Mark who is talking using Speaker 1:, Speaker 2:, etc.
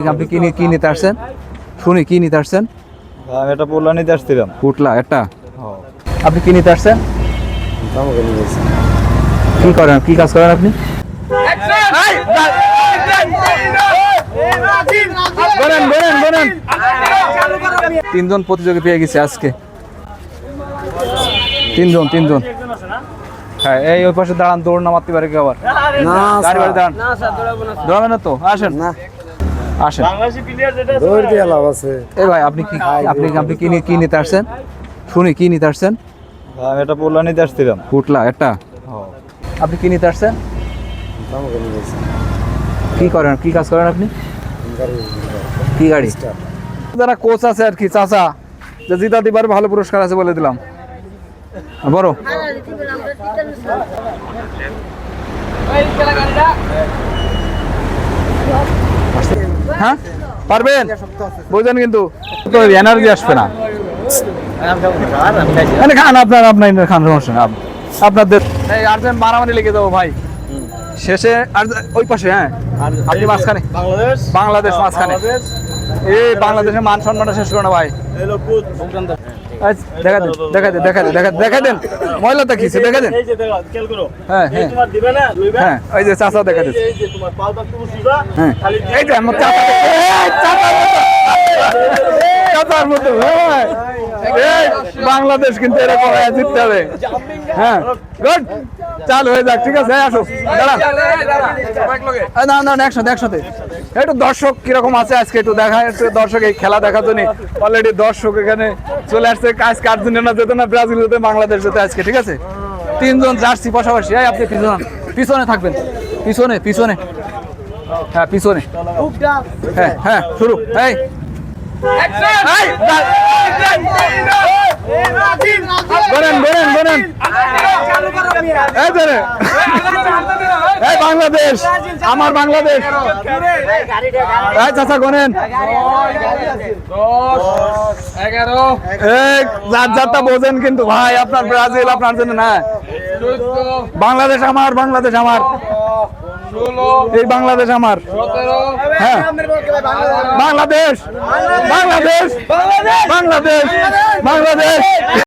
Speaker 1: আপনি কি নিতে আসছেন? শুনি কি নিতে আসছেন?
Speaker 2: আমি একটা পোলা নিতে আসছিলাম।
Speaker 1: পুটলা একটা। আপনি কি নিতে আসছেন? কি করেন, কি কাজ করেন আপনি? তিনজন প্রতিযোগী পেয়ে গেছে আজকে। তিনজন। হ্যাঁ, এই ওই পাশে দাঁড়ান, দৌড় না মারতে পারে কি আবার? গাড়ি বাড়ি দাঁড়ান। দৌড়াবেন না তো? আসেন আসেন। এই ভাই, আপনি কি নিতে আসছেন? শুনি কি নিতে আসছেন?
Speaker 2: আমি একটা পোলা নিতে আসছিলাম।
Speaker 1: পুটলা একটা। আপনি কি নিতে আসছেন? কি করেন, কি কাজ করেন আপনি? কি গাড়ি? যারা কোচ আছে আর কি, চাচা যে জিতা দিবার ভালো পুরস্কার আছে বলে দিলাম। বড় হ্যাঁ পারবেন, বুঝলেন? কিন্তু এনার্জি আসবে না। খান আপনার খান, সমস্যা না। আপনাদের এই আর্জেন্ট মারামারি লেগে যাবো ভাই শেষে। আর ওই পাশে, হ্যাঁ আপনি মাঝখানে। বাংলাদেশ মাঝখানে। এই বাংলাদেশের মান সম্মানটা শেষ করো না ভাই। দেখা দেন ময়লাটা কি দেখা দেন। হ্যাঁ ওই যে চাচা দেখা দিচ্ছে। হ্যাঁ এই যে আমার চাচার মতো। বাংলাদেশ কিন্তু এরকম জিততে হবে। হ্যাঁ গুড, চালু হয়ে যাক। ঠিক আছে, আসো একসাথে। একটু দর্শক কিরকম আছে আজকে একটু দেখা। একটু দর্শক এই খেলা দেখার জন্য অলরেডি দর্শক এখানে চলে আসছে। আজকে আর্জেন্টিনা যেত না, ব্রাজিল যেতে, বাংলাদেশ যেতে আজকে। ঠিক আছে, তিনজন জার্সি পাশাপাশি। আপনি পিছনে থাকবেন, পিছনে। হ্যাঁ পিছনে। হ্যাঁ শুরু। বাংলাদেশ, আমার বাংলাদেশ। চাচা গোনেন। 11 বোঝেন কিন্তু ভাই, আপনার ব্রাজিল আপনার জন্য না। বাংলাদেশ আমার, বাংলাদেশ আমার, এই বাংলাদেশ আমার। হ্যাঁ বাংলাদেশ, বাংলাদেশ, বাংলাদেশ, বাংলাদেশ।